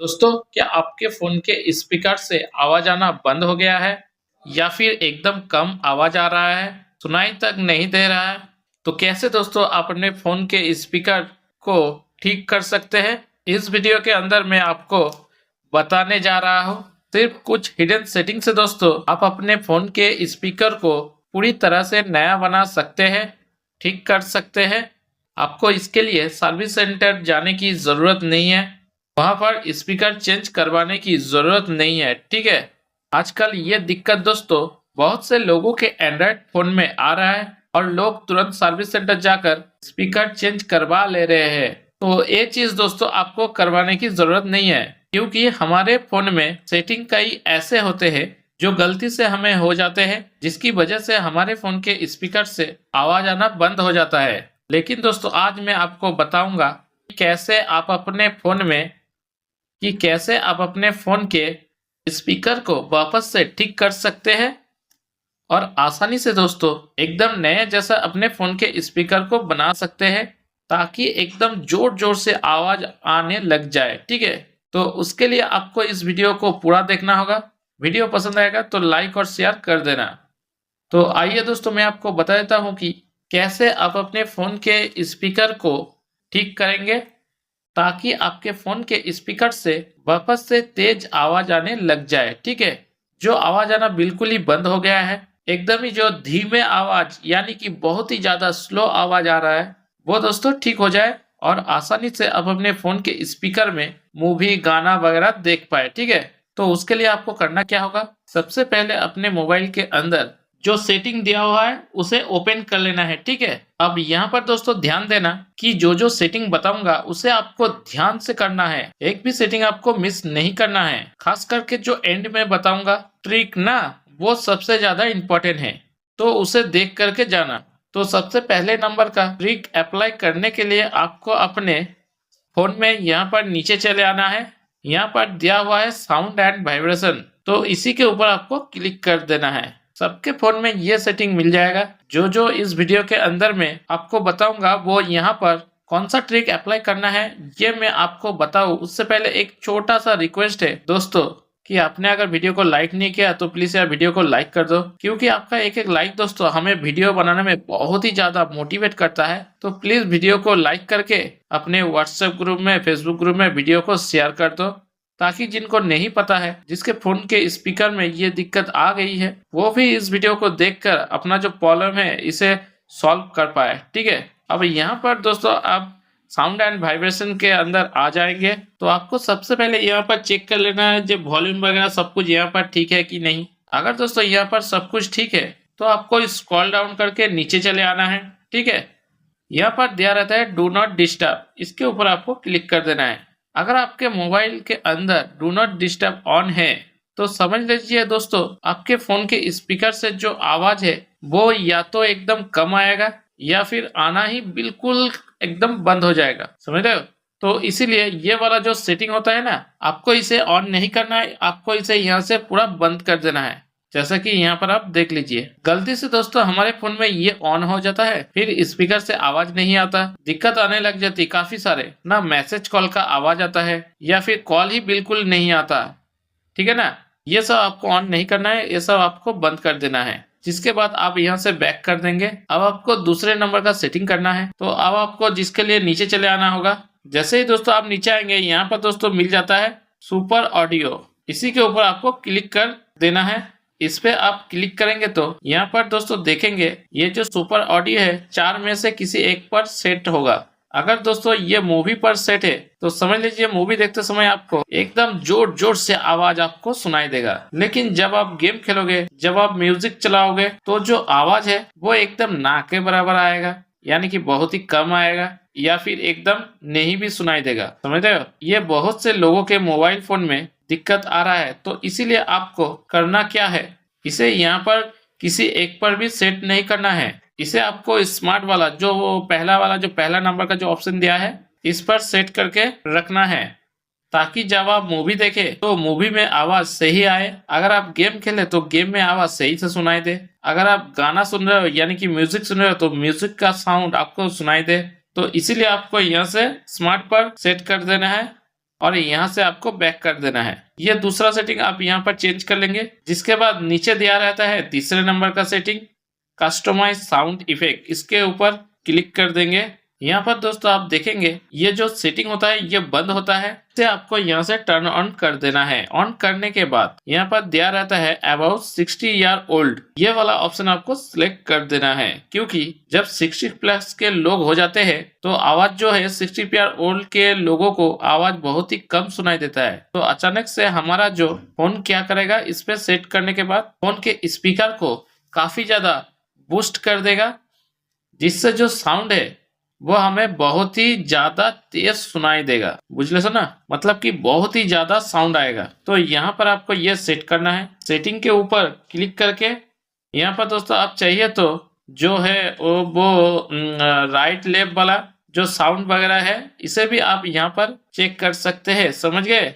दोस्तों, क्या आपके फ़ोन के स्पीकर से आवाज़ आना बंद हो गया है या फिर एकदम कम आवाज़ आ रहा है, सुनाई तक नहीं दे रहा है? तो कैसे दोस्तों आप अपने फ़ोन के स्पीकर को ठीक कर सकते हैं? इस वीडियो के अंदर मैं आपको बताने जा रहा हूँ। सिर्फ कुछ हिडन सेटिंग से दोस्तों आप अपने फ़ोन के स्पीकर को पूरी तरह से नया बना सकते हैं, ठीक कर सकते हैं। आपको इसके लिए सर्विस सेंटर जाने की ज़रूरत नहीं है। वहाँ पर स्पीकर चेंज करवाने की ज़रूरत नहीं है, ठीक है? आजकल ये दिक्कत दोस्तों बहुत से लोगों के एंड्रॉयड फ़ोन में आ रहा है और लोग तुरंत सर्विस सेंटर जाकर स्पीकर चेंज करवा ले रहे हैं। तो ये चीज़ दोस्तों आपको करवाने की ज़रूरत नहीं है, क्योंकि हमारे फ़ोन में सेटिंग कई ऐसे होते हैं जो गलती से हमें हो जाते हैं, जिसकी वजह से हमारे फ़ोन के स्पीकर से आवाज़ आना बंद हो जाता है। लेकिन दोस्तों आज मैं आपको बताऊंगा कैसे आप अपने फ़ोन के स्पीकर को वापस से ठीक कर सकते हैं और आसानी से दोस्तों एकदम नए जैसा अपने फ़ोन के स्पीकर को बना सकते हैं, ताकि एकदम ज़ोर-ज़ोर से आवाज़ आने लग जाए, ठीक है? तो उसके लिए आपको इस वीडियो को पूरा देखना होगा। वीडियो पसंद आएगा तो लाइक और शेयर कर देना। तो आइए दोस्तों मैं आपको बता देता हूँ कि कैसे आप अपने फ़ोन के स्पीकर को ठीक करेंगे, ताकि आपके फ़ोन के स्पीकर से वापस से तेज आवाज़ आने लग जाए, ठीक है? जो आवाज़ आना बिल्कुल ही बंद हो गया है, एकदम ही जो धीमे आवाज़ यानी कि बहुत ही ज़्यादा स्लो आवाज़ आ रहा है, वो दोस्तों ठीक हो जाए और आसानी से आप अपने फ़ोन के स्पीकर में मूवी, गाना वगैरह देख पाए, ठीक है? तो उसके लिए आपको करना क्या होगा? सबसे पहले अपने मोबाइल के अंदर जो सेटिंग दिया हुआ है उसे ओपन कर लेना है, ठीक है? अब यहाँ पर दोस्तों ध्यान देना कि जो सेटिंग बताऊंगा उसे आपको ध्यान से करना है। एक भी सेटिंग आपको मिस नहीं करना है। खास करके जो एंड में बताऊंगा ट्रिक ना, वो सबसे ज्यादा इम्पोर्टेंट है, तो उसे देख करके जाना। तो सबसे पहले नंबर का ट्रिक अप्लाई करने के लिए आपको अपने फोन में यहाँ पर नीचे चले आना है। यहाँ पर दिया हुआ है साउंड एंड वाइब्रेशन, तो इसी के ऊपर आपको क्लिक कर देना है। सबके फोन में ये सेटिंग मिल जाएगा। जो इस वीडियो के अंदर में आपको बताऊंगा वो यहाँ पर कौन सा ट्रिक अप्लाई करना है ये मैं आपको बताऊं उससे पहले एक छोटा सा रिक्वेस्ट है दोस्तों, कि आपने अगर वीडियो को लाइक नहीं किया तो प्लीज यार वीडियो को लाइक कर दो, क्योंकि आपका एक एक लाइक दोस्तों हमें वीडियो बनाने में बहुत ही ज्यादा मोटिवेट करता है। तो प्लीज वीडियो को लाइक करके अपने व्हाट्सएप ग्रुप में, फेसबुक ग्रुप में वीडियो को शेयर कर दो, ताकि जिनको नहीं पता है, जिसके फोन के स्पीकर में ये दिक्कत आ गई है, वो भी इस वीडियो को देखकर अपना जो प्रॉब्लम है इसे सॉल्व कर पाए, ठीक है? अब यहाँ पर दोस्तों आप साउंड एंड वाइब्रेशन के अंदर आ जाएंगे, तो आपको सबसे पहले यहाँ पर चेक कर लेना है जो वॉल्यूम वगैरह सब कुछ यहाँ पर ठीक है कि नहीं। अगर दोस्तों यहाँ पर सब कुछ ठीक है तो आपको स्क्रॉल डाउन करके नीचे चले आना है, ठीक है? यहाँ पर दिया रहता है डू नॉट डिस्टर्ब, इसके ऊपर आपको क्लिक कर देना है। अगर आपके मोबाइल के अंदर डू नॉट डिस्टर्ब ऑन है तो समझ लीजिए दोस्तों आपके फोन के स्पीकर से जो आवाज है वो या तो एकदम कम आएगा या फिर आना ही बिल्कुल एकदम बंद हो जाएगा, समझ रहे हो? तो इसीलिए ये वाला जो सेटिंग होता है ना, आपको इसे ऑन नहीं करना है, आपको इसे यहाँ से पूरा बंद कर देना है। जैसा कि यहाँ पर आप देख लीजिए, गलती से दोस्तों हमारे फोन में ये ऑन हो जाता है, फिर स्पीकर से आवाज नहीं आता, दिक्कत आने लग जाती काफी सारे ना, मैसेज कॉल का आवाज आता है या फिर कॉल ही बिल्कुल नहीं आता, ठीक है ना? ये सब आपको ऑन नहीं करना है, ये सब आपको बंद कर देना है। जिसके बाद आप यहाँ से बैक कर देंगे। अब आपको दूसरे नंबर का सेटिंग करना है, तो अब आपको जिसके लिए नीचे चले आना होगा। जैसे ही दोस्तों आप नीचे आएंगे यहाँ पर दोस्तों मिल जाता है सुपर ऑडियो, इसी के ऊपर आपको क्लिक कर देना है। इस पे आप क्लिक करेंगे तो यहाँ पर दोस्तों देखेंगे ये जो सुपर ऑडियो है चार में से किसी एक पर सेट होगा। अगर दोस्तों ये मूवी पर सेट है तो समझ लीजिए मूवी देखते समय आपको एकदम जोर जोर से आवाज आपको सुनाई देगा, लेकिन जब आप गेम खेलोगे, जब आप म्यूजिक चलाओगे तो जो आवाज है वो एकदम ना के बराबर आएगा, यानी कि बहुत ही कम आएगा या फिर एकदम नहीं भी सुनाई देगा, समझ रहे हो? ये बहुत से लोगों के मोबाइल फोन में दिक्कत आ रहा है। तो इसीलिए आपको करना क्या है, इसे यहाँ पर किसी एक पर भी सेट नहीं करना है, इसे आपको स्मार्ट वाला जो पहला नंबर का जो ऑप्शन दिया है इस पर सेट करके रखना है, ताकि जब आप मूवी देखे तो मूवी में आवाज सही आए, अगर आप गेम खेले तो गेम में आवाज सही से सुनाई दे, अगर आप गाना सुन रहे हो यानी कि म्यूजिक सुन रहे हो तो म्यूजिक का साउंड आपको सुनाई दे। तो इसीलिए आपको यहाँ से स्मार्ट पर सेट कर देना है। और यहाँ से आपको बैक कर देना है। ये दूसरा सेटिंग आप यहाँ पर चेंज कर लेंगे। जिसके बाद नीचे दिया रहता है तीसरे नंबर का सेटिंग, कस्टमाइज साउंड इफेक्ट, इसके ऊपर क्लिक कर देंगे। यहाँ पर दोस्तों आप देखेंगे ये जो सेटिंग होता है ये बंद होता है, इसे आपको यहाँ से टर्न ऑन कर देना है। ऑन करने के बाद यहाँ पर दिया रहता है अबाउट 60 ईयर ओल्ड, ये वाला ऑप्शन आपको सिलेक्ट कर देना है, क्योंकि जब 60 प्लस के लोग हो जाते हैं तो आवाज जो है 60 ईयर ओल्ड के लोगों को आवाज बहुत ही कम सुनाई देता है। तो अचानक से हमारा जो फोन क्या करेगा, इस पे सेट करने के बाद फोन के स्पीकर को काफी ज्यादा बूस्ट कर देगा, जिससे जो साउंड है वो हमें बहुत ही ज्यादा तेज सुनाई देगा। बुझले सो ना, मतलब कि बहुत ही ज्यादा साउंड आएगा। तो यहाँ पर आपको ये सेट करना है। सेटिंग के ऊपर क्लिक करके यहाँ पर दोस्तों आप चाहिए तो जो है वो राइट लेफ्ट वाला जो साउंड वगैरह है इसे भी आप यहाँ पर चेक कर सकते हैं, समझ गए।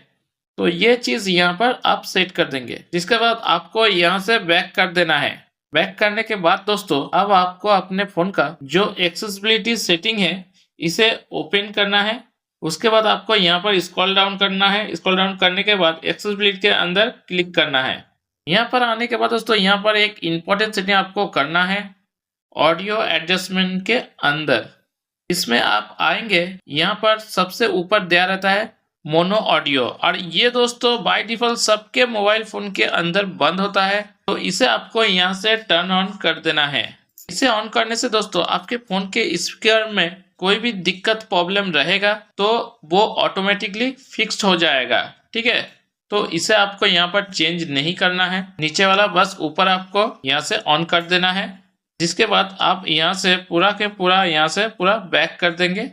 तो ये चीज यहाँ पर आप सेट कर देंगे। जिसके बाद आपको यहाँ से बैक कर देना है। बैक करने के बाद दोस्तों अब आपको अपने फोन का जो एक्सेसिबिलिटी सेटिंग है इसे ओपन करना है। उसके बाद आपको यहाँ पर स्क्रॉल डाउन करना है। स्क्रॉल डाउन करने के बाद एक्सेसिबिलिटी के अंदर क्लिक करना है। यहाँ पर आने के बाद दोस्तों यहाँ पर एक इम्पोर्टेंट सेटिंग आपको करना है ऑडियो एडजस्टमेंट के अंदर। इसमें आप आएंगे, यहाँ पर सबसे ऊपर दिया रहता है मोनो ऑडियो, और ये दोस्तों बाय डिफॉल्ट सबके मोबाइल फोन के अंदर बंद होता है। तो इसे आपको यहाँ से टर्न ऑन कर देना है। इसे ऑन करने से दोस्तों आपके फोन के स्पीकर में कोई भी दिक्कत प्रॉब्लम रहेगा तो वो ऑटोमेटिकली फिक्स्ड हो जाएगा, ठीक है। तो इसे आपको यहाँ पर चेंज नहीं करना है, नीचे वाला बस ऊपर आपको यहाँ से ऑन कर देना है। जिसके बाद आप यहाँ से पूरा के पूरा यहाँ से पूरा बैक कर देंगे।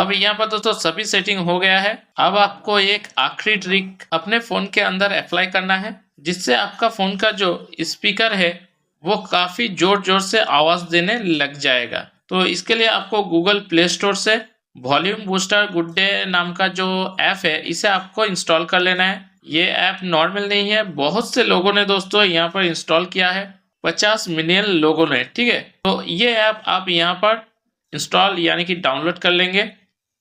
अब यहाँ पर दोस्तों सभी सेटिंग हो गया है। अब आपको एक आखिरी ट्रिक अपने फोन के अंदर अप्लाई करना है, जिससे आपका फोन का जो स्पीकर है वो काफी जोर जोर से आवाज देने लग जाएगा। तो इसके लिए आपको गूगल प्ले स्टोर से वॉल्यूम बूस्टर गुड डे नाम का जो ऐप है इसे आपको इंस्टॉल कर लेना है। ये ऐप नॉर्मल नहीं है, बहुत से लोगों ने दोस्तों यहाँ पर इंस्टॉल किया है, 50 मिलियन लोगों ने, ठीक है। तो ये ऐप आप यहाँ पर इंस्टॉल यानी कि डाउनलोड कर लेंगे।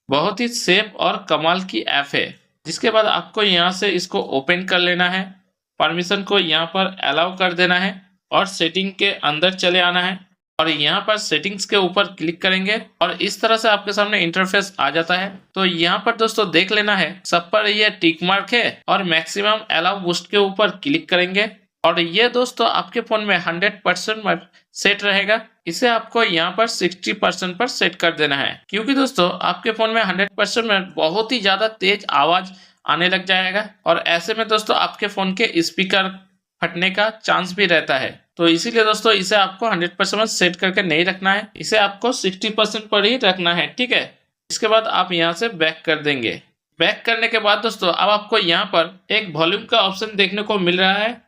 बहुत ही सेफ और कमाल की ऐप है। जिसके बाद आपको यहाँ से इसको ओपन कर लेना है, परमिशन को यहाँ पर अलाउ कर देना है और सेटिंग के अंदर चले आना है और यहाँ पर सेटिंग्स के ऊपर क्लिक करेंगे और इस तरह से आपके सामने इंटरफेस आ जाता है। तो यहाँ पर दोस्तों देख लेना है सब पर ये टिक मार्क है और मैक्सिमम अलाउ बूस्ट के ऊपर क्लिक करेंगे और ये दोस्तों आपके फोन में 100% पर सेट रहेगा। इसे आपको यहाँ पर 60% पर सेट कर देना है, क्योंकि दोस्तों आपके फोन में 100% में बहुत ही ज्यादा तेज आवाज आने लग जाएगा और ऐसे में दोस्तों आपके फोन के स्पीकर फटने का चांस भी रहता है। तो इसीलिए दोस्तों इसे आपको 100% सेट करके नहीं रखना है, इसे आपको 60% पर ही रखना है, ठीक है। इसके बाद आप यहाँ से बैक कर देंगे। बैक करने के बाद दोस्तों अब आपको यहाँ पर एक वॉल्यूम का ऑप्शन देखने को मिल रहा है,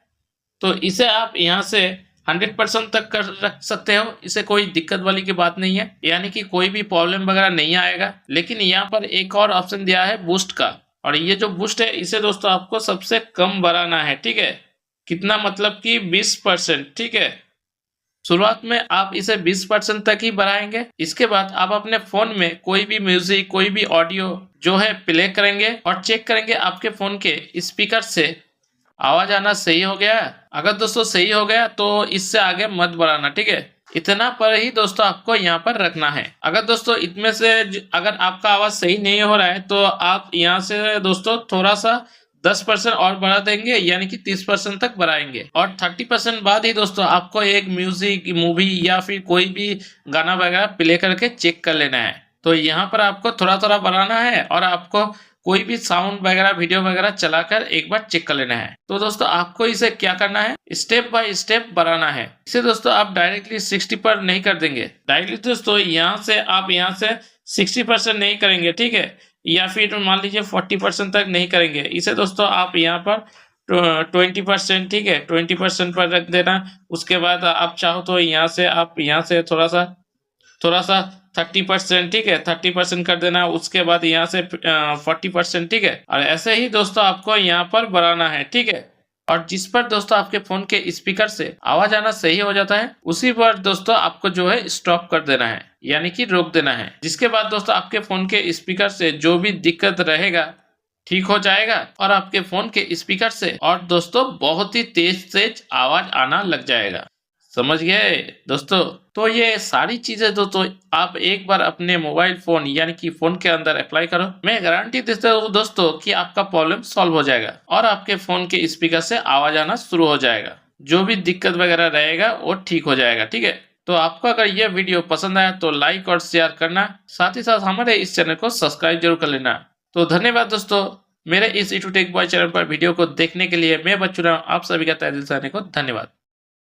तो इसे आप यहाँ से 100% तक कर रख सकते हो। इसे कोई दिक्कत वाली की बात नहीं है, यानी कि कोई भी प्रॉब्लम वगैरह नहीं आएगा। लेकिन यहाँ पर एक और ऑप्शन दिया है बूस्ट का, और ये जो बूस्ट है इसे दोस्तों आपको सबसे कम बढ़ाना है, ठीक है। कितना, मतलब कि 20%, ठीक है। शुरुआत में आप इसे 20% तक ही बढ़ाएंगे। इसके बाद आप अपने फोन में कोई भी म्यूजिक, कोई भी ऑडियो जो है प्ले करेंगे और चेक करेंगे आपके फोन के स्पीकर से आवाज आना सही हो गया। अगर दोस्तों सही हो गया तो इससे आगे मत बढ़ाना, ठीक है। इतना पर ही दोस्तों आपको यहाँ पर रखना है। अगर दोस्तों इतने से अगर आपका आवाज सही नहीं हो रहा है तो आप यहाँ से दोस्तों थोड़ा सा 10% और बढ़ा देंगे, यानी कि 30% तक बढ़ाएंगे और 30% बाद ही दोस्तों आपको एक म्यूजिक, मूवी या फिर कोई भी गाना वगैरह प्ले करके चेक कर लेना है। तो यहाँ पर आपको थोड़ा थोड़ा बढ़ाना है और आपको कोई भी साउंड वगैरह, वीडियो वगैरह चलाकर एक बार चेक कर लेना है। तो दोस्तों आपको इसे क्या करना है, स्टेप बाय स्टेप बढ़ाना है। इसे दोस्तों आप डायरेक्टली 60 पर नहीं कर देंगे। डायरेक्टली दोस्तों यहाँ से आप यहाँ से 60% नहीं करेंगे, ठीक है, या फिर मान लीजिए 40% तक नहीं करेंगे। इसे दोस्तों आप यहाँ पर 20%, ठीक है, 20% पर रख देना। उसके बाद आप चाहो तो यहाँ से थोड़ा सा 30%, ठीक है, 30% कर देना। उसके बाद यहाँ से 40%, ठीक है, और ऐसे ही दोस्तों आपको यहाँ पर बढ़ाना है, ठीक है। और जिस पर दोस्तों आपके फोन के स्पीकर से आवाज आना सही हो जाता है उसी पर दोस्तों आपको जो है स्टॉप कर देना है, यानी कि रोक देना है। जिसके बाद दोस्तों आपके फोन के स्पीकर से जो भी दिक्कत रहेगा ठीक हो जाएगा और आपके फोन के स्पीकर से और दोस्तों बहुत ही तेज तेज आवाज आना लग जाएगा। समझ गए दोस्तों? तो ये सारी चीजें दोस्तों आप एक बार अपने मोबाइल फोन यानी कि फोन के अंदर अप्लाई करो, मैं गारंटी देता हूँ दोस्तों कि आपका प्रॉब्लम सॉल्व हो जाएगा और आपके फोन के स्पीकर से आवाज आना शुरू हो जाएगा। जो भी दिक्कत वगैरह रहेगा वो ठीक हो जाएगा। ठीक है, तो आपको अगर यह वीडियो पसंद आया तो लाइक और शेयर करना, साथ ही साथ हमारे इस चैनल को सब्सक्राइब जरूर कर लेना। तो धन्यवाद दोस्तों, मेरे इस यूट्यूब टेक बॉय चैनल पर वीडियो को देखने के लिए। मैं बच्चू राम आप सभी का तहे दिल से आने को धन्यवाद।